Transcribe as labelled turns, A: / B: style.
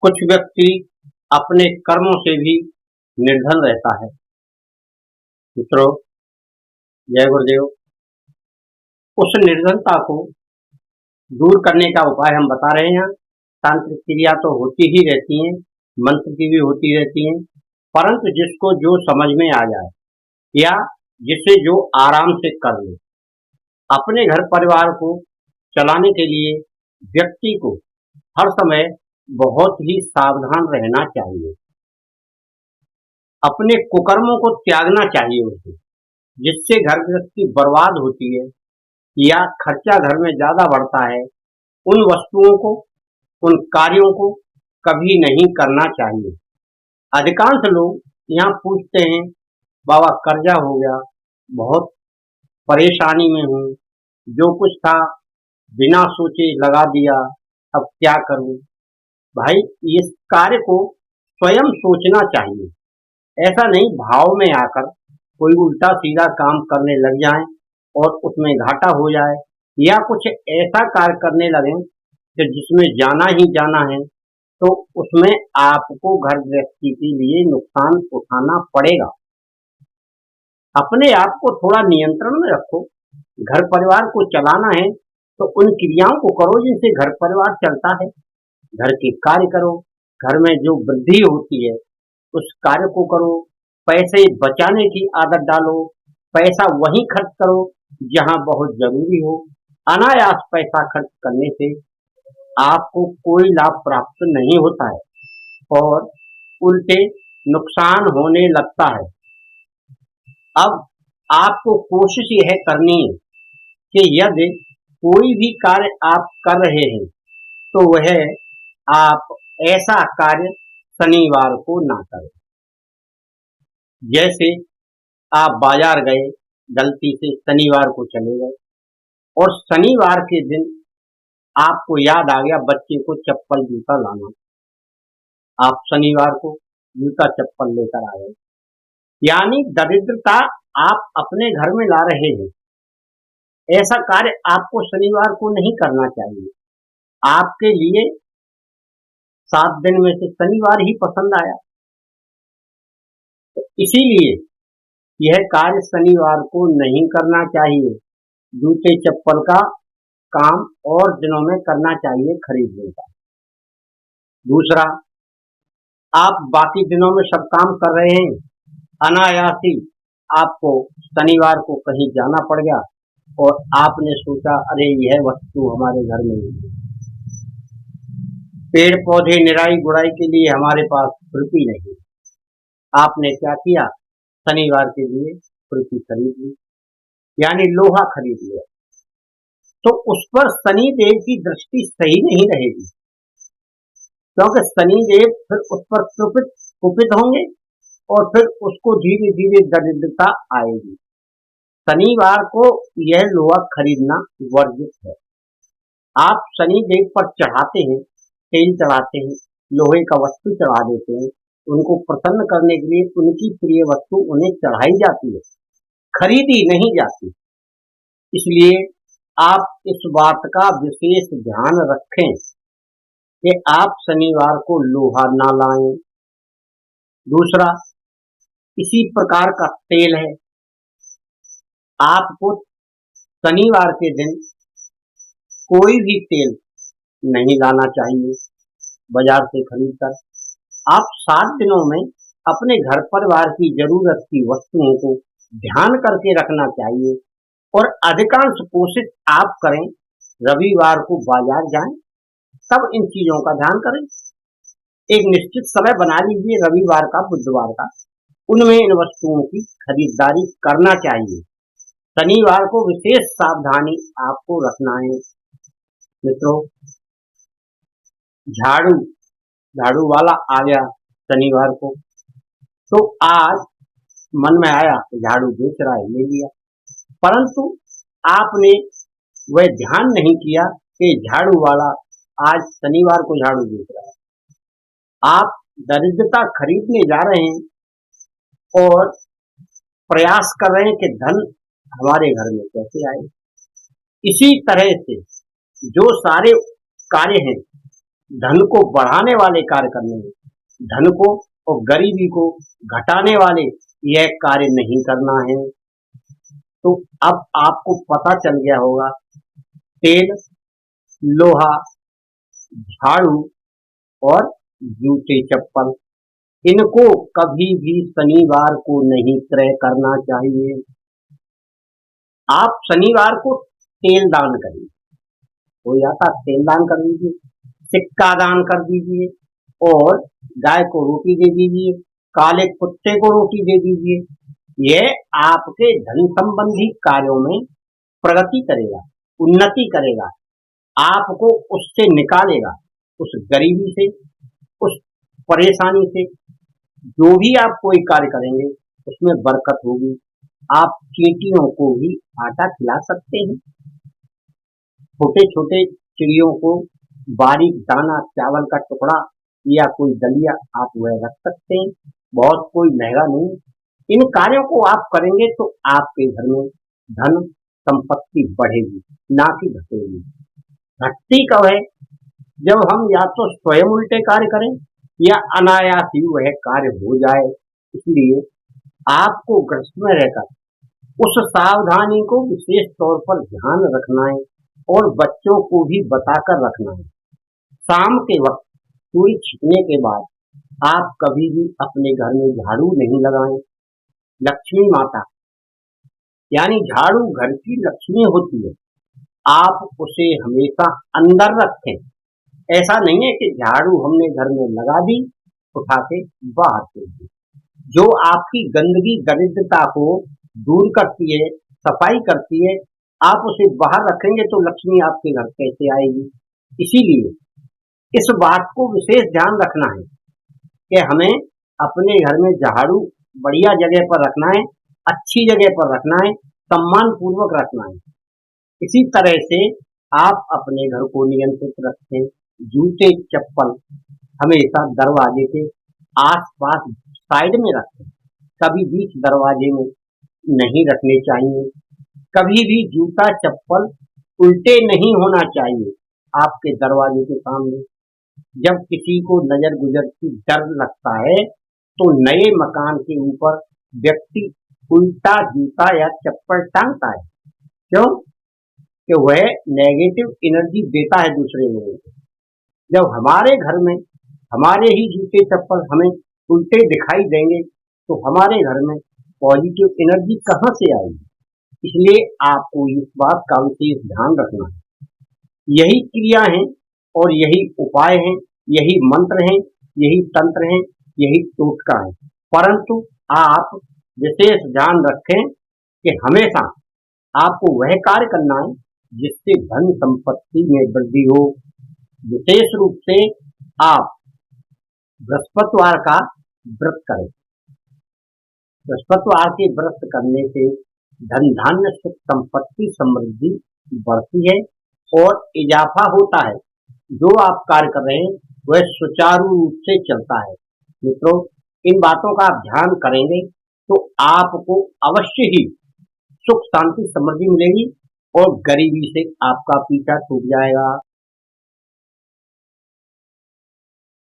A: कुछ व्यक्ति अपने कर्मों से भी निर्धन रहता है। मित्रों, जय गुरुदेव। उस निर्धनता को दूर करने का उपाय हम बता रहे हैं। तांत्रिक क्रिया तो होती ही रहती हैं, मंत्र की भी होती रहती हैं, परंतु जिसको जो समझ में आ जाए या जिसे जो आराम से कर ले, अपने घर परिवार को चलाने के लिए व्यक्ति को हर समय बहुत ही सावधान रहना चाहिए। अपने कुकर्मों को त्यागना चाहिए उसे, जिससे घर गृहस्थी बर्बाद होती है या खर्चा घर में ज्यादा बढ़ता है। उन वस्तुओं को, उन कार्यों को कभी नहीं करना चाहिए। अधिकांश लोग यहाँ पूछते हैं, बाबा कर्जा हो गया, बहुत परेशानी में हूँ, जो कुछ था बिना सोचे लगा दिया, अब क्या करूं। भाई, इस कार्य को स्वयं सोचना चाहिए। ऐसा नहीं भाव में आकर कोई उल्टा सीधा काम करने लग जाए और उसमें घाटा हो जाए, या कुछ ऐसा कार्य करने लगे कि जिसमें जाना ही जाना है, तो उसमें आपको घर गृहस्थी के लिए नुकसान उठाना पड़ेगा। अपने आप को थोड़ा नियंत्रण में रखो। घर परिवार को चलाना है तो उन क्रियाओं को करो जिनसे घर परिवार चलता है। घर के कार्य करो, घर में जो वृद्धि होती है उस कार्य को करो। पैसे बचाने की आदत डालो, पैसा वहीं खर्च करो जहां बहुत जरूरी हो। अनायास पैसा खर्च करने से आपको कोई लाभ प्राप्त नहीं होता है और उल्टे नुकसान होने लगता है। अब आपको कोशिश यह करनी है कि यदि कोई भी कार्य आप कर रहे हैं तो वह आप ऐसा कार्य शनिवार को ना करें। जैसे आप बाजार गए, गलती से शनिवार को चले गए और शनिवार के दिन आपको याद आ गया बच्चे को चप्पल जूता लाना। आप शनिवार को जूता चप्पल लेकर आ गए, यानी दरिद्रता आप अपने घर में ला रहे हैं। ऐसा कार्य आपको शनिवार को नहीं करना चाहिए। आपके लिए 7 दिन में से शनिवार ही पसंद आया, तो इसीलिए यह कार्य शनिवार को नहीं करना चाहिए। जूते चप्पल का काम और दिनों में करना चाहिए, खरीदने का। दूसरा, आप बाकी दिनों में सब काम कर रहे हैं, अनायासी आपको शनिवार को कहीं जाना पड़ गया और आपने सोचा, अरे यह वस्तु हमारे घर में नहीं, पेड़ पौधे निराई गुड़ाई के लिए हमारे पास खुरपी नहीं। आपने क्या किया, शनिवार के लिए खुरपी खरीद ली, यानी लोहा खरीद लिया, तो उस पर शनि देव की दृष्टि सही नहीं रहेगी, क्योंकि शनि देव फिर उस पर कुपित होंगे और फिर उसको धीरे धीरे दरिद्रता आएगी। शनिवार को यह लोहा खरीदना वर्जित है। आप शनि देव पर चढ़ाते हैं, तेल चढ़ाते हैं, लोहे का वस्तु चढ़ा देते हैं, उनको प्रसन्न करने के लिए उनकी प्रिय वस्तु उन्हें चढ़ाई जाती है, खरीदी नहीं जाती। इसलिए आप इस बात का विशेष ध्यान रखें कि आप शनिवार को लोहा ना लाएं। दूसरा, इसी प्रकार का तेल है, आपको शनिवार के दिन कोई भी तेल नहीं लाना चाहिए बाजार से खरीदकर। आप 7 दिनों में अपने घर परिवार की जरूरत की वस्तुओं को ध्यान करके रखना चाहिए और अधिकांश कोशिश आप करें रविवार को बाजार जाएं, तब इन चीजों का ध्यान करें। एक निश्चित समय बना लीजिए, रविवार का, बुधवार का, उनमें इन वस्तुओं की खरीदारी करना चाहिए। शनिवार को विशेष सावधानी आपको रखना है। मित्रों, झाड़ू वाला आ गया शनिवार को, तो आज मन में आया झाड़ू बेच रहा है, ले लिया, परंतु आपने वह ध्यान नहीं किया कि झाड़ू वाला आज शनिवार को झाड़ू बेच रहा है। आप दरिद्रता खरीदने जा रहे हैं और प्रयास कर रहे हैं कि धन हमारे घर में कैसे आए। इसी तरह से जो सारे कार्य हैं धन को बढ़ाने वाले कार्य करने हैं, धन को और गरीबी को घटाने वाले यह कार्य नहीं करना है। तो अब आपको पता चल गया होगा, तेल, लोहा, झाड़ू और जूते चप्पल, इनको कभी भी शनिवार को नहीं क्रय करना चाहिए। आप शनिवार को तेल दान करिए, कोई आता तेल दान कर दीजिए, सिक्का दान कर दीजिए और गाय को रोटी दे दीजिए, काले कुत्ते को रोटी दे दीजिए। यह आपके धन संबंधी कार्यों में प्रगति करेगा, उन्नति करेगा, आपको उससे निकालेगा, उस गरीबी से, उस परेशानी से। जो भी आप कोई कार्य करेंगे उसमें बरकत होगी। आप चींटियों को भी आटा खिला सकते हैं, छोटे छोटे चिड़ियों को बारीक दाना चावल का टुकड़ा या कोई दलिया आप वह रख सकते हैं, बहुत कोई महंगा नहीं। इन कार्यों को आप करेंगे तो आपके घर में धन संपत्ति बढ़ेगी, ना कि घटेगी। घटती कब है? जब हम या तो स्वयं उल्टे कार्य करें या अनायास ही वह कार्य हो जाए। इसलिए आपको गृहस्थ में रहकर उस सावधानी को विशेष तौर पर ध्यान रखना है और बच्चों को भी बताकर रखना है। शाम के वक्त सूर्य छिपने के बाद आप कभी भी अपने घर में झाड़ू नहीं लगाएं। लक्ष्मी माता यानी झाड़ू घर की लक्ष्मी होती है, आप उसे हमेशा अंदर रखें। ऐसा नहीं है कि झाड़ू हमने घर में लगा दी, उठा के बाहर फेंक दी। जो आपकी गंदगी दरिद्रता को दूर करती है, सफाई करती है, आप उसे बाहर रखेंगे तो लक्ष्मी आपके घर कैसे आएगी? इसीलिए इस बात को विशेष ध्यान रखना है कि हमें अपने घर में झाड़ू बढ़िया जगह पर रखना है, अच्छी जगह पर रखना है, सम्मान पूर्वक रखना है। इसी तरह से आप अपने घर को नियंत्रित रखें। जूते चप्पल हमेशा दरवाजे के आसपास साइड में रखें, कभी बीच दरवाजे में नहीं रखने चाहिए। कभी भी जूता चप्पल उल्टे नहीं होना चाहिए आपके दरवाजे के सामने। जब किसी को नजर गुजर की डर लगता है तो नए मकान के ऊपर व्यक्ति उल्टा जूता या चप्पल टांगता है। क्यों? कि वह नेगेटिव एनर्जी देता है दूसरे लोगों को। जब हमारे घर में हमारे ही जूते चप्पल हमें उल्टे दिखाई देंगे तो हमारे घर में पॉजिटिव एनर्जी कहाँ से आएगी? इसलिए आपको इस बात का विशेष ध्यान रखना है। यही क्रिया है और यही उपाय हैं, यही मंत्र हैं, यही तंत्र हैं, यही टोटका है। परंतु आप विशेष ध्यान रखें कि हमेशा आपको वह कार्य करना है जिससे धन संपत्ति में वृद्धि हो। विशेष रूप से आप बृहस्पतिवार का व्रत करें। बृहस्पतिवार के व्रत करने से धन धान्य सुख संपत्ति समृद्धि बढ़ती है और इजाफा होता है। जो आप कार्य कर रहे हैं वह सुचारू रूप से चलता है। मित्रों, इन बातों का आप ध्यान करेंगे तो आपको अवश्य ही सुख शांति समृद्धि मिलेगी और गरीबी से आपका पीछा छूट जाएगा।